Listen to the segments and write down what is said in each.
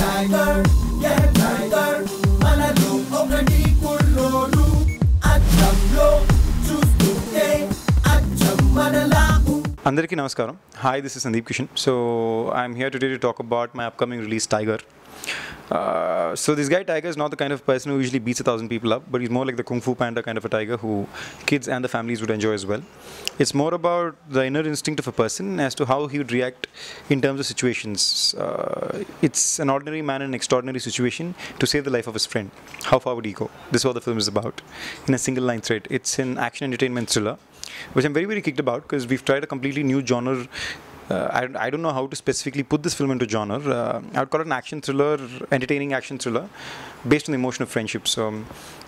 tiger, yeah tiger, manalo okati kulolu, achamlo chustuke, acham manalaku. Andariki Namaskaram. Hi, this is Sandeep Kishan. So I'm here today to talk about my upcoming release, Tiger. So this guy Tiger is not the kind of person who usually beats 1,000 people up, but he's more like the Kung Fu Panda kind of a tiger who kids and the families would enjoy as well. It's more about the inner instinct of a person as to how he would react in terms of situations. It's an ordinary man in an extraordinary situation to save the life of his friend. How far would he go? This is what the film is about in a single line thread. It's an action entertainment thriller, which I'm very, very kicked about because we've tried a completely new genre. I don't know how to specifically put this film into genre. I would call it an action thriller, entertaining action thriller, based on the emotion of friendship. So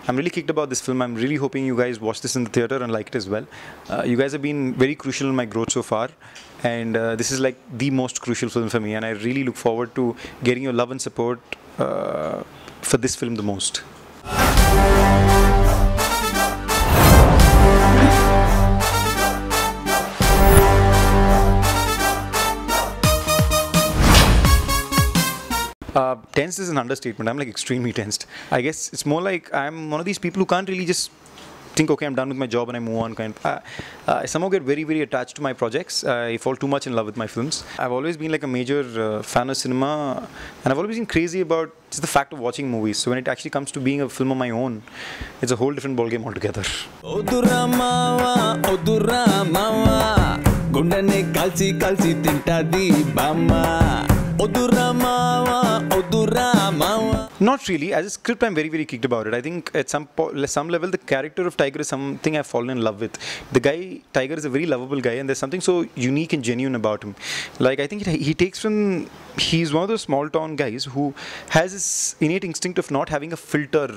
I'm really kicked about this film. I'm really hoping you guys watch this in the theatre and like it as well. You guys have been very crucial in my growth so far, and this is like the most crucial film for me, and I really look forward to getting your love and support for this film the most. Tense is an understatement. I'm like extremely tensed. I guess it's more like I'm one of these people who can't really just think, okay, I'm done with my job and I move on. I somehow get very, very attached to my projects. I fall too much in love with my films. I've always been like a major fan of cinema, and I've always been crazy about just the fact of watching movies. So when it actually comes to being a film of my own, it's a whole different ballgame altogether. Odura mawa, gundane kalchi tintadi bama. Odura mawa. Not really. As a script, I'm very, very kicked about it. I think at some level, the character of Tiger is something I've fallen in love with. The guy, Tiger, is a very lovable guy, and there's something so unique and genuine about him. Like, I think he takes from... He's one of those small town guys who has this innate instinct of not having a filter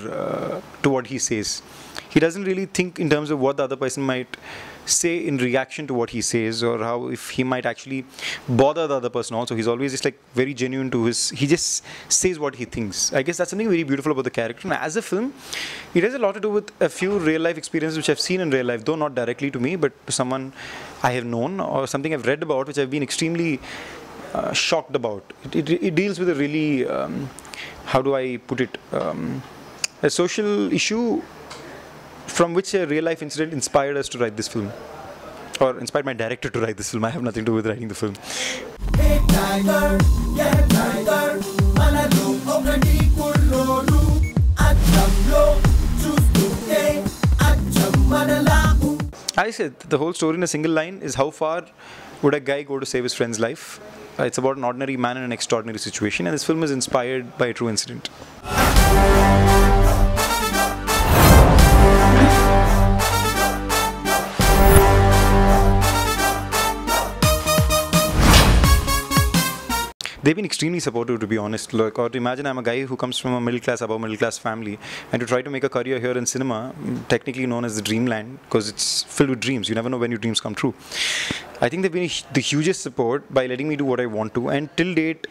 to what he says. He doesn't really think in terms of what the other person might say in reaction to what he says, or how if he might actually bother the other person also. He's always just like very genuine to his... He just says what he thinks. I guess that's something very beautiful about the character. And as a film, it has a lot to do with a few real life experiences which I've seen in real life, though not directly to me, but to someone I have known or something I've read about, which I've been extremely shocked about. It deals with a really, how do I put it, a social issue from which a real life incident inspired us to write this film, or inspired my director to write this film. I have nothing to do with writing the film. Hey tiger, yeah tiger, manalo okati kulolu, achamlo chustuke, acham manalaku. I said the whole story in a single line is how far would a guy go to save his friend's life. It's about an ordinary man in an extraordinary situation, and this film is inspired by a true incident. They've been extremely supportive, to be honest. Look, or to imagine I'm a guy who comes from a middle class, above middle class family, and to try to make a career here in cinema, technically known as the dreamland, because it's filled with dreams. You never know when your dreams come true. I think they've been the hugest support by letting me do what I want to, and till date,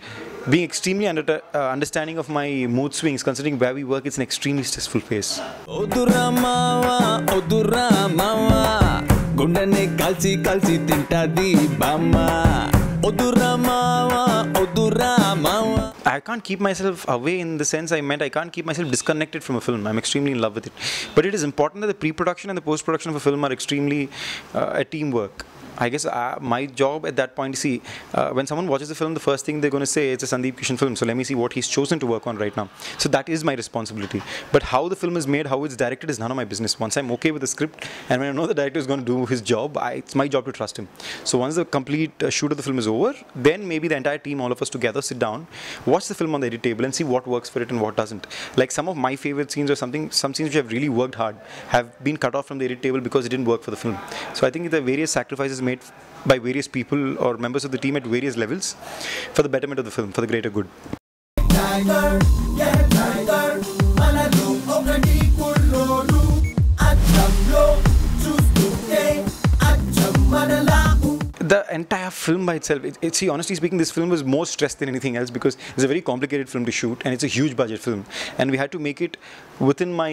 being extremely understanding of my mood swings, considering where we work, it's an extremely stressful pace. Odura mawa, gundane kalchi tintadi bama. Odura mawa. I can't keep myself away in the sense I meant I can't keep myself disconnected from a film. I'm extremely in love with it. But it is important that the pre-production and the post-production of a film are extremely a teamwork. I guess my job at that point is, see, when someone watches the film, the first thing they're going to say, it's a Sandeep Kishan film, so let me see what he's chosen to work on right now. So that is my responsibility. But how the film is made, how it's directed is none of my business. Once I'm okay with the script, and when I know the director is going to do his job, it's my job to trust him. So once the complete shoot of the film is over, then maybe the entire team, all of us together, sit down, watch the film on the edit table and see what works for it and what doesn't. Like some of my favorite scenes or some scenes which have really worked hard have been cut off from the edit table because it didn't work for the film. So I think the various sacrifices made by various people or members of the team at various levels for the betterment of the film, for the greater good. Tiger, yeah tiger, manalo okati kulolu, achamlo chustuke, acham manalaku. The entire film by itself, see, honestly speaking, this film was more stressed than anything else because it's a very complicated film to shoot and it's a huge budget film, and we had to make it within my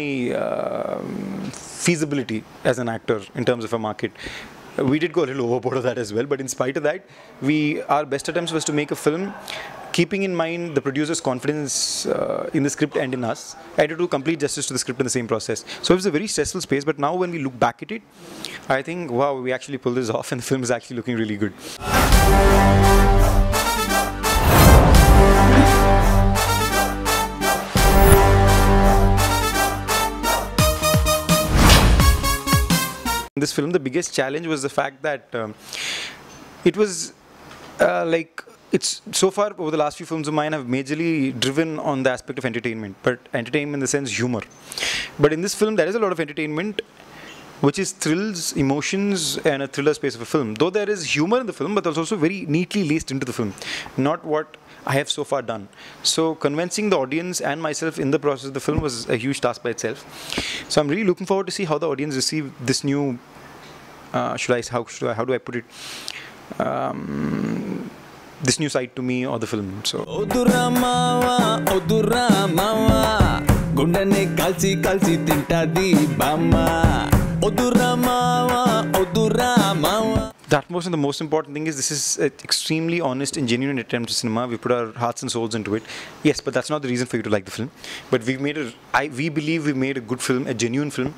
feasibility as an actor in terms of a market. We did go a little overboard of that as well, but in spite of that, our best attempts was to make a film keeping in mind the producer's confidence in the script and in us, I had to do complete justice to the script in the same process. So it was a very stressful space, but now when we look back at it, I think, wow, we actually pulled this off and the film is actually looking really good. In this film, the biggest challenge was the fact that it was it's so far over the last few films of mine have majorly driven on the aspect of entertainment, but entertainment in the sense humor. But in this film, there is a lot of entertainment, which is thrills, emotions, and a thriller space of a film. Though there is humor in the film, but there's also very neatly laced into the film, not what I have so far done. So convincing the audience and myself in the process of the film was a huge task by itself. So I'm really looking forward to see how the audience receive this new. How do I put it? This new side to me or the film. So. Odura mawa, gundane kalchi tintadi bama. Odura mawa. That most and the most important thing is this is an extremely honest and genuine attempt to cinema. We put our hearts and souls into it. Yes, but that's not the reason for you to like the film. But we believe we made a good film, a genuine film,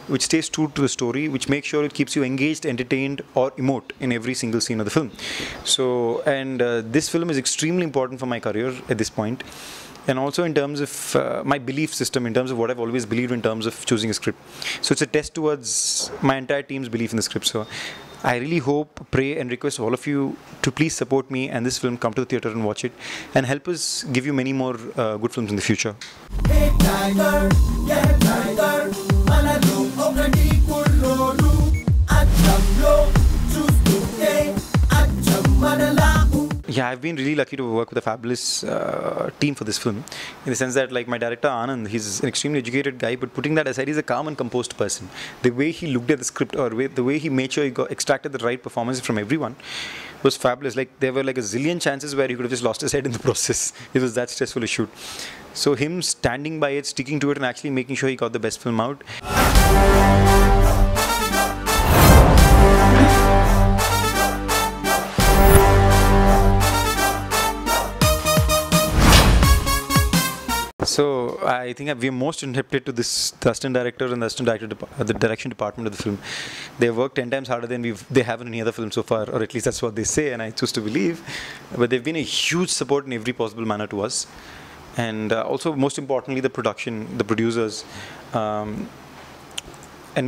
which stays true to the story, which makes sure it keeps you engaged, entertained, or emote in every single scene of the film. So, and this film is extremely important for my career at this point. And also in terms of my belief system, in terms of what I've always believed in terms of choosing a script. So it's a test towards my entire team's belief in the script. So I really hope, pray and request all of you to please support me and this film, come to the theatre and watch it, and help us give you many more good films in the future. Hey tiger, yeah tiger, manalo okandi kullodu, achamlo, chustuke, acham manalahu. Yeah, I've been really lucky to work with a fabulous team for this film, in the sense that, like, my director Anand, he's an extremely educated guy, but putting that aside, he's a calm and composed person. The way he looked at the script, or the way he made sure he extracted the right performances from everyone was fabulous. Like, there were like a zillion chances where he could have just lost his head in the process. It was that stressful a shoot. So him standing by it, sticking to it, and actually making sure he got the best film out. So I think we are most indebted to the assistant director and the direction department of the film. They have worked 10 times harder than they have in any other film so far, or at least that's what they say, and I choose to believe. But they've been a huge support in every possible manner to us. And also, most importantly, the production, the producers, N.V.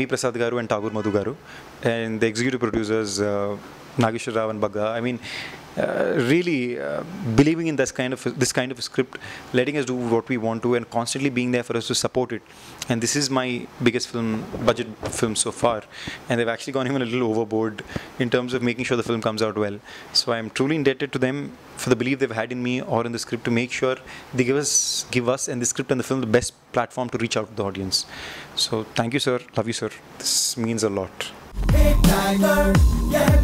Prasad Garu and Tagore Madhu Garu, and the executive producers, Nageshwar Rao and Bagga. I mean, really believing in this kind of a script, letting us do what we want to, and constantly being there for us to support it. And this is my biggest budget film so far, and they've actually gone even a little overboard in terms of making sure the film comes out well. So I'm truly indebted to them for the belief they've had in me or in the script, to make sure they give us and the script and the film the best platform to reach out to the audience. So thank you, sir. Love you, sir. This means a lot. Hey tiger, yeah